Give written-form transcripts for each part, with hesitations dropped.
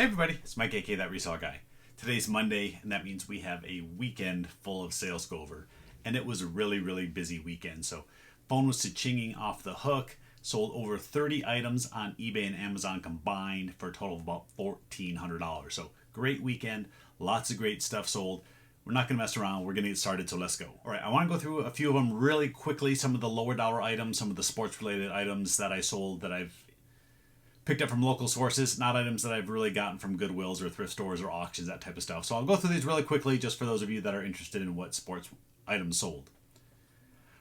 Hey everybody, it's Mike aka That Reseller Guy. Today's Monday, and that means we have a weekend full of sales go over. And it was a really busy weekend. So phone was chinging off the hook. Sold over 30 items on eBay and Amazon combined for a total of about $1,400. So great weekend, lots of great stuff sold. We're not going to mess around. We're going to get started, so let's go. All right, I want to go through a few of them really quickly. Some of the lower dollar items, some of the sports related items that I sold that I've picked up from local sources, not items that I've really gotten from Goodwills or thrift stores or auctions, that type of stuff. So I'll go through these really quickly just for those of you that are interested in what sports items sold.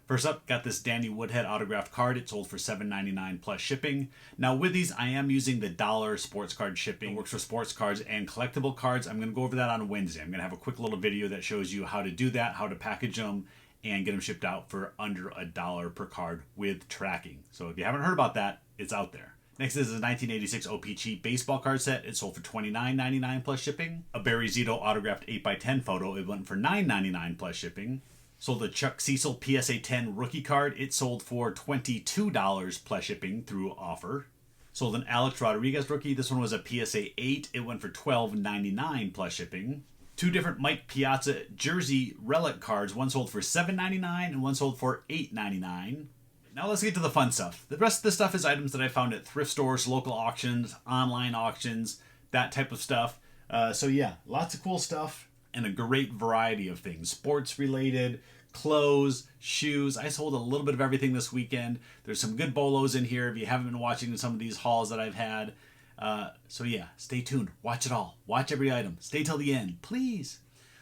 First up, got this Danny Woodhead autographed card. It sold for $7.99 plus shipping. Now with these, I am using the dollar sports card shipping. It works for sports cards and collectible cards. I'm going to go over that on Wednesday. I'm going to have a quick little video that shows you how to do that, how to package them, and get them shipped out for under $1 per card with tracking. So if you haven't heard about that, it's out there. Next is a 1986 O.P.G. baseball card set. It sold for $29.99 plus shipping. A Barry Zito autographed 8x10 photo. It went for $9.99 plus shipping. Sold a Chuck Cecil PSA 10 rookie card. It sold for $22 plus shipping through offer. Sold an Alex Rodriguez rookie. This one was a PSA 8. It went for $12.99 plus shipping. Two different Mike Piazza jersey relic cards. One sold for $7.99 and one sold for $8.99. Now let's get to the fun stuff. The rest of the stuff is items that I found at thrift stores, local auctions, online auctions, that type of stuff. So yeah, lots of cool stuff and a great variety of things. Sports related, clothes, shoes. I sold a little bit of everything this weekend. There's some good bolos in here if you haven't been watching some of these hauls that I've had. So yeah, stay tuned. Watch it all. Watch every item. Stay till the end, please.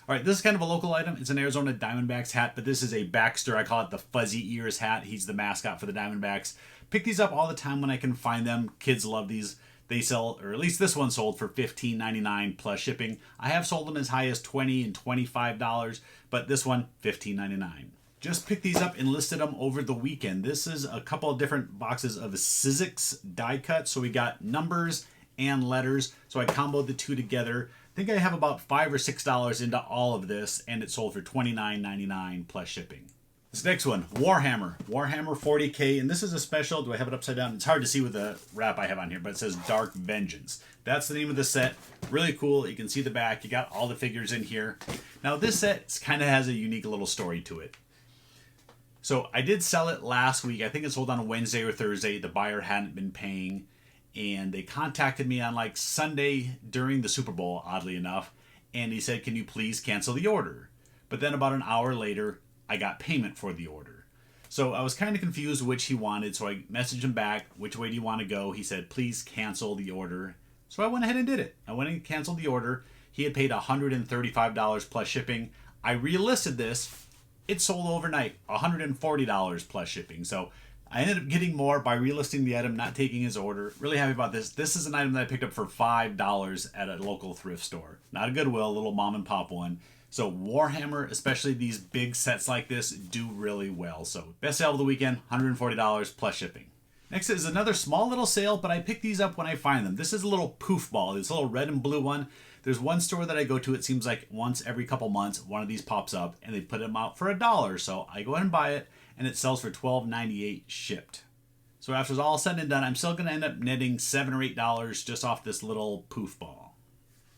All right, this is kind of a local item. It's an Arizona Diamondbacks hat, but this is a Baxter. I call it the Fuzzy Ears hat. He's the mascot for the Diamondbacks. Pick these up all the time when I can find them. Kids love these. They sell, or at least this one sold for $15.99 plus shipping. I have sold them as high as $20 and $25, but this one, $15.99. Just picked these up and listed them over the weekend. This is a couple of different boxes of Sizzix die cut. So we got numbers and letters. So I comboed the two together. I think I have about $5 or $6 into all of this, and it sold for $29.99 plus shipping. This next one, Warhammer 40K, and this is a special. Do I have it upside down? It's hard to see with the wrap I have on here, but it says Dark Vengeance. That's the name of the set. Really cool. You can see the back. You got all the figures in here. Now this set kind of has a unique little story to it. So I did sell it last week. I think it sold on Wednesday or Thursday. The buyer hadn't been paying. And they contacted me on like Sunday during the Super Bowl, oddly enough. And he said, can you please cancel the order? But then about an hour later, I got payment for the order. So I was kind of confused which he wanted. So I messaged him back, which way do you want to go? He said, please cancel the order. So I went ahead and did it. I went and canceled the order. He had paid $135 plus shipping. I relisted this. It sold overnight, $140 plus shipping. So I ended up getting more by relisting the item, not taking his order. Really happy about this. This is an item that I picked up for $5 at a local thrift store. Not a Goodwill, a little mom and pop one. So Warhammer, especially these big sets like this, do really well. So best sale of the weekend, $140 plus shipping. Next is another small little sale, but I pick these up when I find them. This is a little poof ball. This little red and blue one. There's one store that I go to, it seems like once every couple months, one of these pops up and they put them out for $1. So I go ahead and buy it, and it sells for $12.98 shipped. So after it's all said and done, I'm still going to end up netting $7 or $8 just off this little poof ball.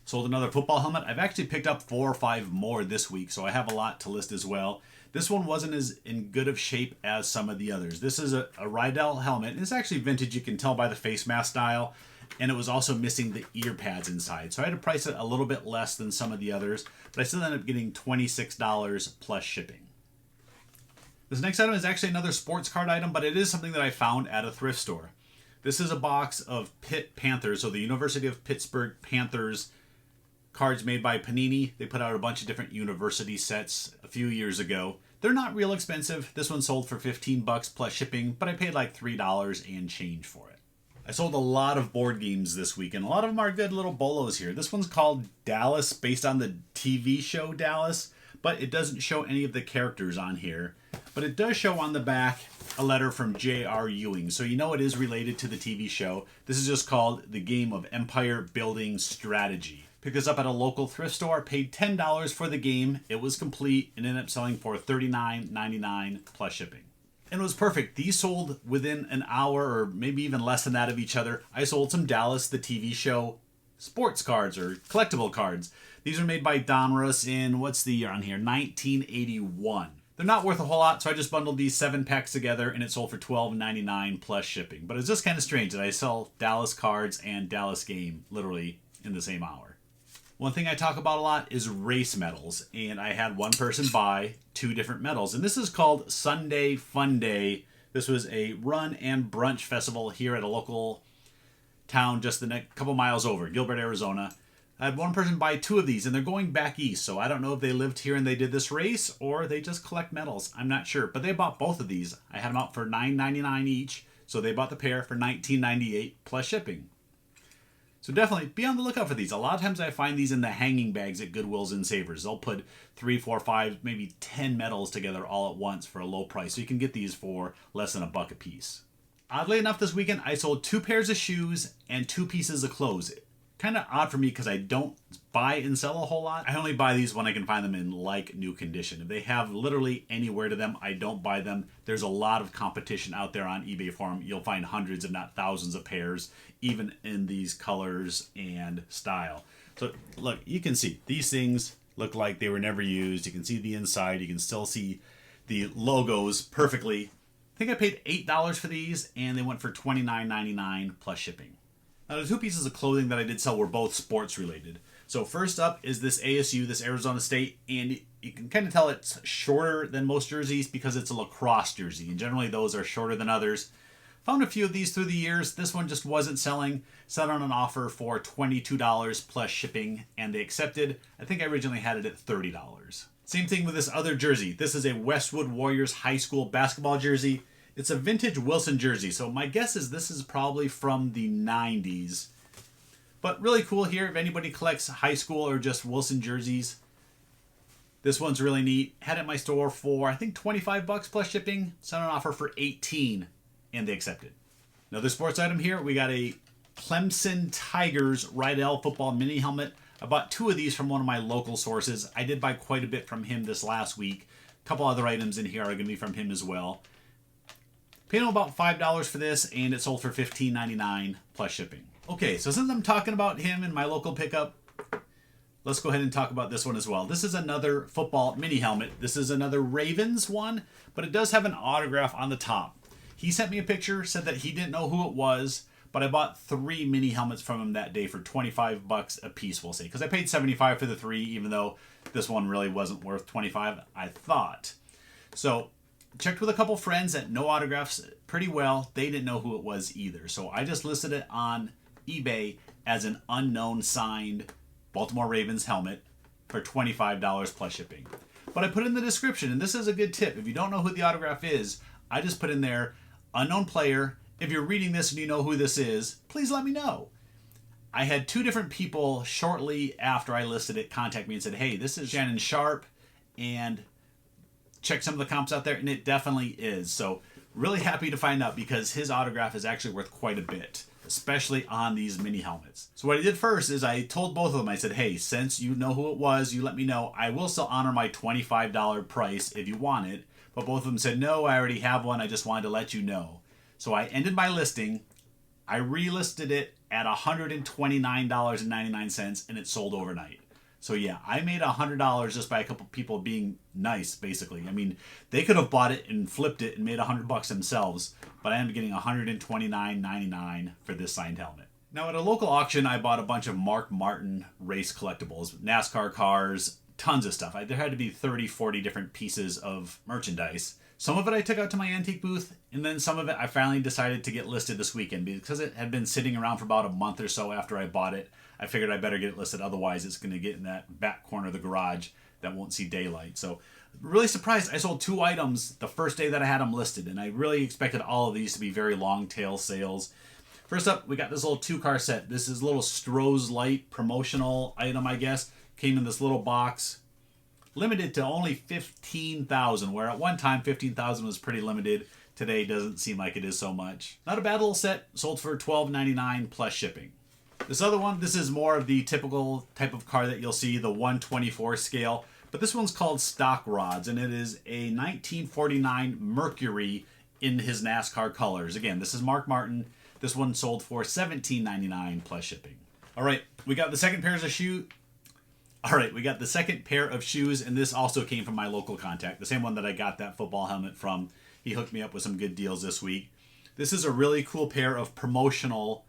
Sold another football helmet. I've actually picked up 4 or 5 more this week, so I have a lot to list as well. This one wasn't as in good of shape as some of the others. This is a Rydell helmet. It's actually vintage. You can tell by the face mask style. And it was also missing the ear pads inside. So I had to price it a little bit less than some of the others, but I still ended up getting $26 plus shipping. This next item is actually another sports card item, but it is something that I found at a thrift store. This is a box of Pitt Panthers, so the University of Pittsburgh Panthers cards made by Panini. They put out a bunch of different university sets a few years ago. They're not real expensive. This one sold for $15 plus shipping, but I paid like $3 and change for it. I sold a lot of board games this week, and a lot of them are good little bolos here. This one's called Dallas, based on the TV show Dallas, but it doesn't show any of the characters on here. But it does show on the back a letter from J.R. Ewing, so you know it is related to the TV show. This is just called The Game of Empire Building Strategy. Picked this up at a local thrift store, paid $10 for the game. It was complete and ended up selling for $39.99 plus shipping. And it was perfect. These sold within an hour or maybe even less than that of each other. I sold some Dallas, the TV show sports cards or collectible cards. These are made by Donruss in, what's the year on here, 1981. They're not worth a whole lot, so I just bundled these 7 packs together and it sold for $12.99 plus shipping. But it's just kind of strange that I sell Dallas cards and Dallas game literally in the same hour. One thing I talk about a lot is race medals, and I had one person buy 2 different medals, and this is called Sunday Fun Day. This was a run and brunch festival here at a local town just the next couple miles over, Gilbert, Arizona. I had one person buy 2 of these, and they're going back east, so I don't know if they lived here and they did this race, or they just collect medals. I'm not sure, but they bought both of these. I had them out for $9.99 each, so they bought the pair for $19.98 plus shipping. So definitely be on the lookout for these. A lot of times I find these in the hanging bags at Goodwills and Savers. They'll put 3, 4, 5, maybe 10 medals together all at once for a low price. So you can get these for less than $1 a piece. Oddly enough, this weekend I sold 2 pairs of shoes and 2 pieces of clothes. Kind of odd for me because I don't buy and sell a whole lot. I only buy these when I can find them in like new condition. If they have literally anywhere to them, I don't buy them. There's a lot of competition out there on eBay for them. You'll find hundreds if not thousands of pairs, even in these colors and style. So look, you can see these things look like they were never used. You can see the inside. You can still see the logos perfectly. I think I paid $8 for these and they went for $29.99 plus shipping. Now, the 2 pieces of clothing that I did sell were both sports related. So first up is this ASU, this Arizona State, and you can kind of tell it's shorter than most jerseys because it's a lacrosse jersey, and generally those are shorter than others. Found a few of these through the years. This one just wasn't selling. Set on an offer for $22 plus shipping, and they accepted. I think I originally had it at $30. Same thing with this other jersey. This is a Westwood Warriors high school basketball jersey. It's a vintage Wilson jersey, so my guess is this is probably from the 90s. But really cool here, if anybody collects high school or just Wilson jerseys. This one's really neat. Had it in my store for, I think, $25 plus shipping. Sent an offer for $18, and they accepted. Another sports item here, we got a Clemson Tigers Rydell football mini helmet. I bought 2 of these from one of my local sources. I did buy quite a bit from him this last week. A couple other items in here are going to be from him as well. Paid him about $5 for this, and it sold for $15.99 plus shipping. Okay, so since I'm talking about him in my local pickup, let's go ahead and talk about this one as well. This is another football mini helmet. This is another Ravens one, but it does have an autograph on the top. He sent me a picture, said that he didn't know who it was, but I bought 3 mini helmets from him that day for $25 a piece, we'll say. Because I paid $75 for the 3, even though this one really wasn't worth $25, I thought. So checked with a couple friends that know autographs pretty well. They didn't know who it was either. So I just listed it on eBay as an unknown signed Baltimore Ravens helmet for $25 plus shipping. But I put in the description, and this is a good tip. If you don't know who the autograph is, I just put in there, unknown player. If you're reading this and you know who this is, please let me know. I had 2 different people shortly after I listed it contact me and said, hey, this is Shannon Sharp, and check some of the comps out there, and it definitely is. So really happy to find out because his autograph is actually worth quite a bit, especially on these mini helmets. So what I did first is I told both of them, I said, hey, since you know who it was, you let me know. I will still honor my $25 price if you want it. But both of them said, no, I already have one. I just wanted to let you know. So I ended my listing. I relisted it at $129.99, and it sold overnight. So yeah, I made $100 just by a couple people being nice, basically. I mean, they could have bought it and flipped it and made $100 themselves, but I ended up getting $129.99 for this signed helmet. Now at a local auction, I bought a bunch of Mark Martin race collectibles, NASCAR cars, tons of stuff. There had to be 30, 40 different pieces of merchandise. Some of it I took out to my antique booth, and then some of it I finally decided to get listed this weekend because it had been sitting around for about a month or so after I bought it. I figured I better get it listed, otherwise it's going to get in that back corner of the garage that won't see daylight. So really surprised. I sold 2 items the first day that I had them listed, and I really expected all of these to be very long tail sales. First up, we got this little 2-car set. This is a little Stroh's Light promotional item, I guess. Came in this little box. Limited to only 15,000, where at one time 15,000 was pretty limited. Today doesn't seem like it is so much. Not a bad little set. Sold for $12.99 plus shipping. This other one, this is more of the typical type of car that you'll see, the 1/24 scale. But this one's called Stock Rods, and it is a 1949 Mercury in his NASCAR colors. Again, this is Mark Martin. This one sold for $17.99 plus shipping. All right, we got the second pair of shoes. All right, we got the second pair of shoes, and this also came from my local contact, the same one that I got that football helmet from. He hooked me up with some good deals this week. This is a really cool pair of promotional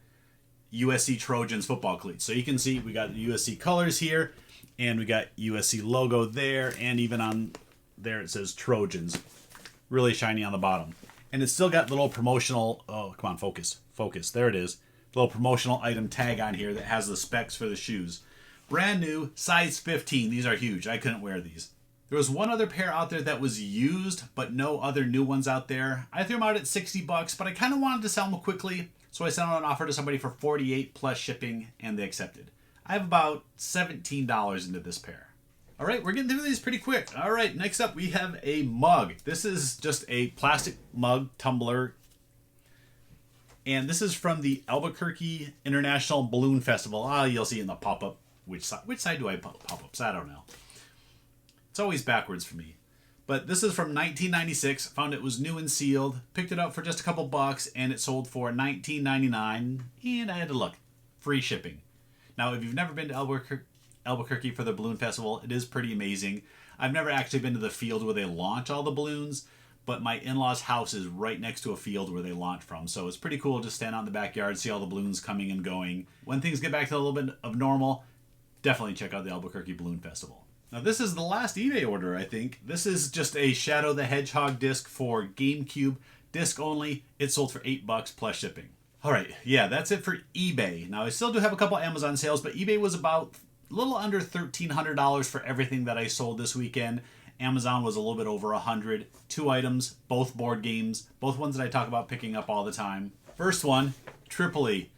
USC Trojans football cleats. So you can see we got the USC colors here, and we got USC logo there, and even on there it says Trojans. Really shiny on the bottom. And it's still got little promotional, oh, come on, focus. There it is. Little promotional item tag on here that has the specs for the shoes. Brand new, size 15. These are huge. I couldn't wear these. There was one other pair out there that was used, but no other new ones out there. I threw them out at $60, but I kind of wanted to sell them quickly, so I sent out an offer to somebody for $48 plus shipping, and they accepted. I have about $17 into this pair. All right, we're getting through these pretty quick. All right, next up we have a mug. This is just a plastic mug tumbler, and this is from the Albuquerque International Balloon Festival. You'll see in the pop-up. Which side do I pop-ups? I don't know. It's always backwards for me. But this is from 1996. Found it was new and sealed. Picked it up for just a couple bucks, and it sold for $19.99. And I had to look. Free shipping. Now, if you've never been to Albuquerque for the Balloon Festival, it is pretty amazing. I've never actually been to the field where they launch all the balloons, but my in-laws' house is right next to a field where they launch from. So it's pretty cool to stand out in the backyard, see all the balloons coming and going. When things get back to a little bit of normal, definitely check out the Albuquerque Balloon Festival. Now this is the last eBay order, I think. This is just a Shadow the Hedgehog disc for GameCube. Disc only. It sold for $8 plus shipping. All right, yeah, that's it for eBay. Now I still do have a couple Amazon sales, but eBay was about a little under $1,300 for everything that I sold this weekend. Amazon was a little bit over $100. 2 items, both board games, both ones that I talk about picking up all the time. First one, Tripoli.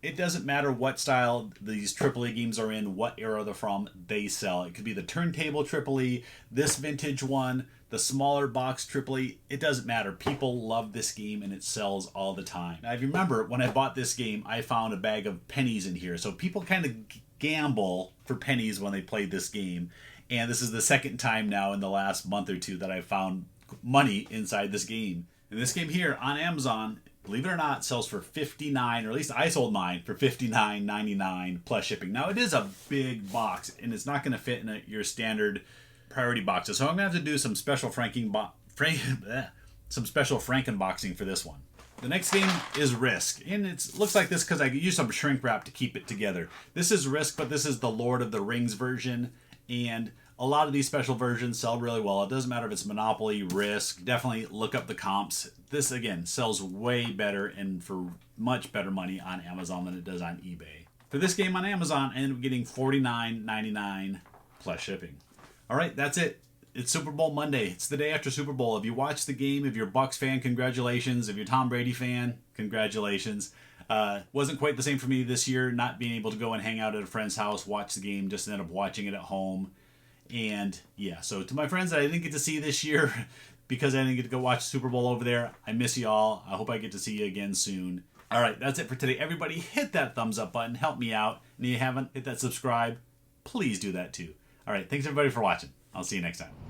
It doesn't matter what style these AAA games are in, what era they're from, they sell. It could be the turntable Tripoli, this vintage one, the smaller box Tripoli. It doesn't matter. People love this game and it sells all the time. Now, if you remember, when I bought this game, I found a bag of pennies in here. So people kind of gamble for pennies when they play this game. And this is the second time now in the last month or two that I've found money inside this game. And this game here on Amazon, believe it or not, sells for $59, or at least I sold mine for $59.99 plus shipping. Now, it is a big box, and it's not going to fit in your standard priority boxes. So I'm going to have to do some special Frankenboxing for this one. The next game is Risk, and it looks like this because I used some shrink wrap to keep it together. This is Risk, but this is the Lord of the Rings version, and a lot of these special versions sell really well. It doesn't matter if it's Monopoly, Risk. Definitely look up the comps. This, again, sells way better and for much better money on Amazon than it does on eBay. For this game on Amazon, I ended up getting $49.99 plus shipping. All right, that's it. It's Super Bowl Monday. It's the day after Super Bowl. If you watch the game, if you're a Bucs fan, congratulations. If you're a Tom Brady fan, congratulations. Wasn't quite the same for me this year, not being able to go and hang out at a friend's house, watch the game, just ended up watching it at home. And yeah, so to my friends that I didn't get to see this year because I didn't get to go watch Super Bowl over there, I miss you all. I hope I get to see you again soon. All right, that's it for today. Everybody hit that thumbs up button. Help me out. And if you haven't hit that subscribe, please do that too. All right, thanks everybody for watching. I'll see you next time.